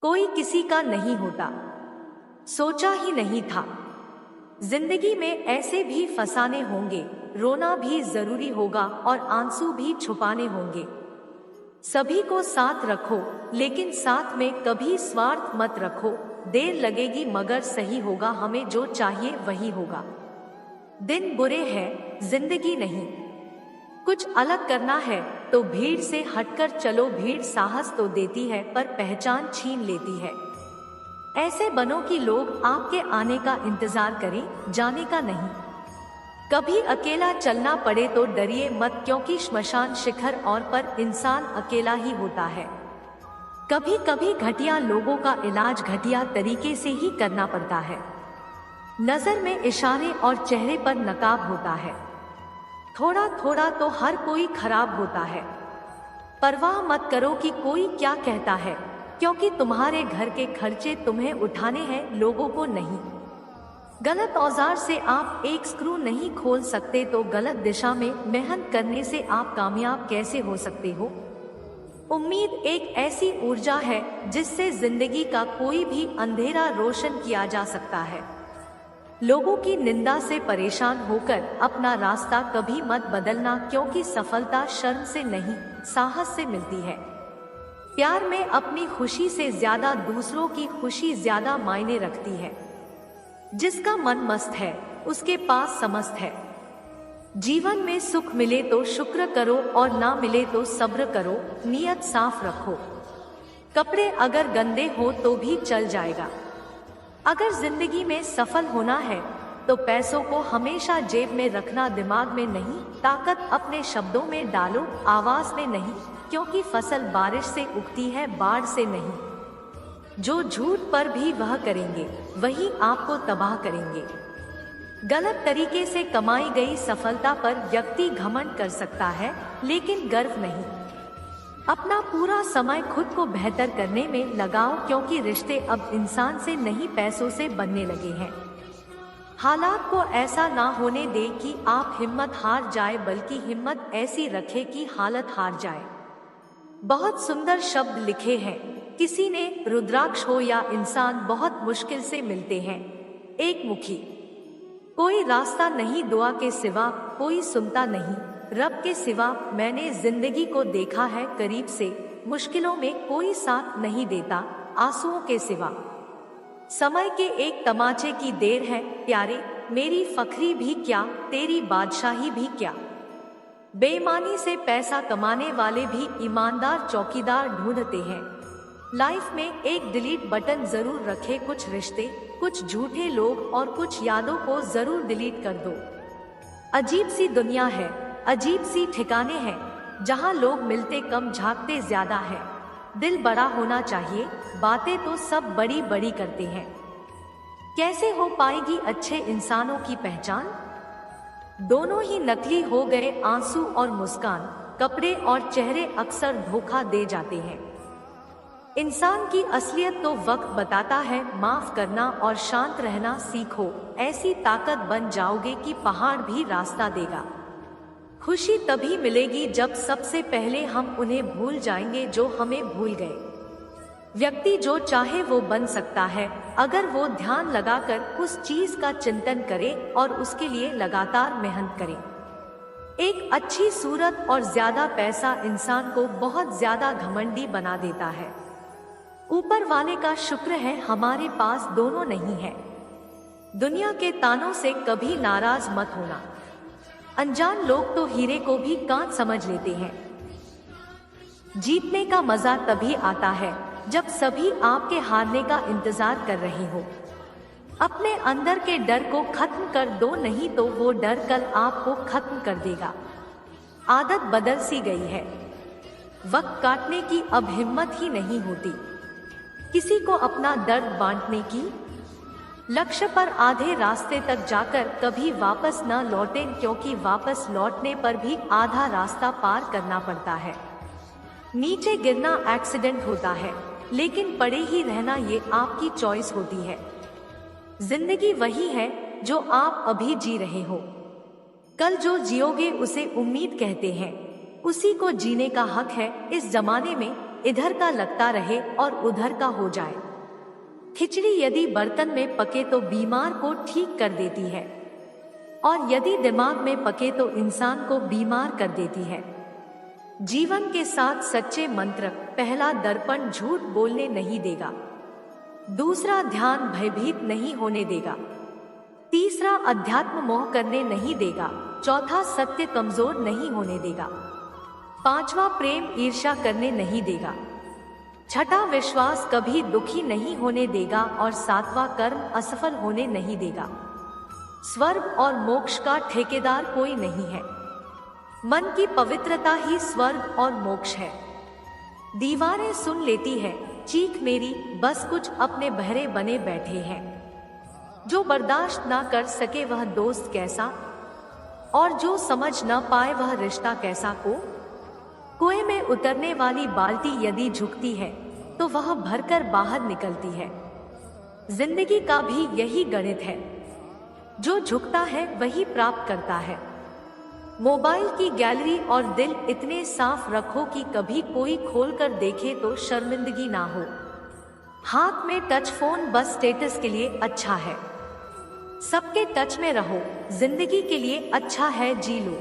कोई किसी का नहीं होता, सोचा ही नहीं था। जिंदगी में ऐसे भी फसाने होंगे, रोना भी जरूरी होगा और आंसू भी छुपाने होंगे। सभी को साथ रखो, लेकिन साथ में कभी स्वार्थ मत रखो। देर लगेगी मगर सही होगा, हमें जो चाहिए वही होगा। दिन बुरे हैं, जिंदगी नहीं। कुछ अलग करना है तो भीड़ से हटकर चलो। भीड़ साहस तो देती है पर पहचान छीन लेती है। ऐसे बनो कि लोग आपके आने का इंतजार करें, जाने का नहीं। कभी अकेला चलना पड़े तो डरिए मत, क्योंकि श्मशान शिखर और पर इंसान अकेला ही होता है। कभी कभी घटिया लोगों का इलाज घटिया तरीके से ही करना पड़ता है। नजर में इशारे और चेहरे पर नकाब होता है। थोड़ा थोड़ा तो हर कोई खराब होता है। परवाह मत करो कि कोई क्या कहता है, क्योंकि तुम्हारे घर के खर्चे तुम्हें उठाने हैं, लोगों को नहीं। गलत औजार से आप एक स्क्रू नहीं खोल सकते, तो गलत दिशा में मेहनत करने से आप कामयाब कैसे हो सकते हो। उम्मीद एक ऐसी ऊर्जा है जिससे जिंदगी का कोई भी अंधेरा रोशन किया जा सकता है। लोगों की निंदा से परेशान होकर अपना रास्ता कभी मत बदलना, क्योंकि सफलता शर्म से नहीं, साहस से मिलती है। प्यार में अपनी खुशी से ज्यादा दूसरों की खुशी ज्यादा मायने रखती है। जिसका मन मस्त है उसके पास समस्त है। जीवन में सुख मिले तो शुक्र करो और ना मिले तो सब्र करो। नियत साफ रखो। कपड़े अगर गंदे हो तो भी चल जाएगा। अगर जिंदगी में सफल होना है तो पैसों को हमेशा जेब में रखना, दिमाग में नहीं। ताकत अपने शब्दों में डालो, आवाज में नहीं, क्योंकि फसल बारिश से उगती है, बाढ़ से नहीं। जो झूठ पर भी वह करेंगे वही आपको तबाह करेंगे। गलत तरीके से कमाई गई सफलता पर व्यक्ति घमंड कर सकता है, लेकिन गर्व नहीं। अपना पूरा समय खुद को बेहतर करने में लगाओ, क्योंकि रिश्ते अब इंसान से नहीं पैसों से बनने लगे हैं। हालात को ऐसा ना होने दे कि आप हिम्मत हार जाए, बल्कि हिम्मत ऐसी रखे कि हालत हार जाए। बहुत सुंदर शब्द लिखे हैं किसी ने, रुद्राक्ष हो या इंसान बहुत मुश्किल से मिलते हैं एक मुखी। कोई रास्ता नहीं दुआ के सिवा, कोई सुनता नहीं रब के सिवा। मैंने जिंदगी को देखा है करीब से, मुश्किलों में कोई साथ नहीं देता आंसुओं के सिवा। समय के एक तमाचे की देर है प्यारे, मेरी फखरी भी क्या, तेरी बादशाही भी क्या। बेईमानी से पैसा कमाने वाले भी ईमानदार चौकीदार ढूंढते हैं। लाइफ में एक डिलीट बटन जरूर रखे। कुछ रिश्ते, कुछ झूठे लोग और कुछ यादों को जरूर डिलीट कर दो। अजीब सी दुनिया है, अजीब सी ठिकाने हैं, जहां लोग मिलते कम झांकते ज्यादा है। दिल बड़ा होना चाहिए, बातें तो सब बड़ी बड़ी करते हैं। कैसे हो पाएगी अच्छे इंसानों की पहचान। दोनों ही नकली हो गए, आंसू और मुस्कान। कपड़े और चेहरे अक्सर धोखा दे जाते हैं। इंसान की असलियत तो वक्त बताता है। माफ करना और शांत रहना सीखो, ऐसी ताकत बन जाओगे कि पहाड़ भी रास्ता देगा। खुशी तभी मिलेगी जब सबसे पहले हम उन्हें भूल जाएंगे जो हमें भूल गए। व्यक्ति जो चाहे वो बन सकता है, अगर वो ध्यान लगाकर उस चीज का चिंतन करे और उसके लिए लगातार मेहनत करे। एक अच्छी सूरत और ज्यादा पैसा इंसान को बहुत ज्यादा घमंडी बना देता है। ऊपर वाले का शुक्र है हमारे पास दोनों नहीं है। दुनिया के तानों से कभी नाराज मत होना। अनजान लोग तो हीरे को भी कांच समझ लेते हैं। जीतने का मजा तभी आता है जब सभी आपके हारने का इंतजार कर रहे हो। अपने अंदर के डर को खत्म कर दो, नहीं तो वो डर कल आपको खत्म कर देगा। आदत बदल सी गई है, वक्त काटने की अब हिम्मत ही नहीं होती किसी को अपना दर्द बांटने की। लक्ष्य पर आधे रास्ते तक जाकर कभी वापस न लौटें, क्योंकि वापस लौटने पर भी आधा रास्ता पार करना पड़ता है। नीचे गिरना एक्सीडेंट होता है, लेकिन पड़े ही रहना ये आपकी चॉइस होती है। जिंदगी वही है जो आप अभी जी रहे हो। कल जो जियोगे उसे उम्मीद कहते हैं, उसी को जीने का हक है। इस जमाने में इधर का लगता रहे और उधर का हो जाए। खिचड़ी यदि बर्तन में पके तो बीमार को ठीक कर देती है, और यदि दिमाग में पके तो इंसान को बीमार कर देती है। जीवन के साथ सच्चे मंत्र: पहला, दर्पण झूठ बोलने नहीं देगा। दूसरा, ध्यान भयभीत नहीं होने देगा। तीसरा, अध्यात्म मोह करने नहीं देगा। चौथा, सत्य कमजोर नहीं होने देगा। पांचवा, प्रेम ईर्ष्या करने नहीं देगा। छठा, विश्वास कभी दुखी नहीं होने देगा। और सातवां, कर्म असफल होने नहीं देगा। स्वर्ग और मोक्ष का ठेकेदार कोई नहीं है। मन की पवित्रता ही स्वर्ग और मोक्ष है। दीवारें सुन लेती है चीख मेरी, बस कुछ अपने बहरे बने बैठे हैं। जो बर्दाश्त ना कर सके वह दोस्त कैसा, और जो समझ ना पाए वह रिश्ता कैसा को। कुएं में उतरने वाली बाल्टी यदि झुकती है तो वह भरकर बाहर निकलती है। जिंदगी का भी यही गणित है, जो झुकता है वही प्राप्त करता है। मोबाइल की गैलरी और दिल इतने साफ रखो कि कभी कोई खोलकर देखे तो शर्मिंदगी ना हो। हाथ में टच फोन बस स्टेटस के लिए अच्छा है। सबके टच में रहो, जिंदगी के लिए अच्छा है जी लो।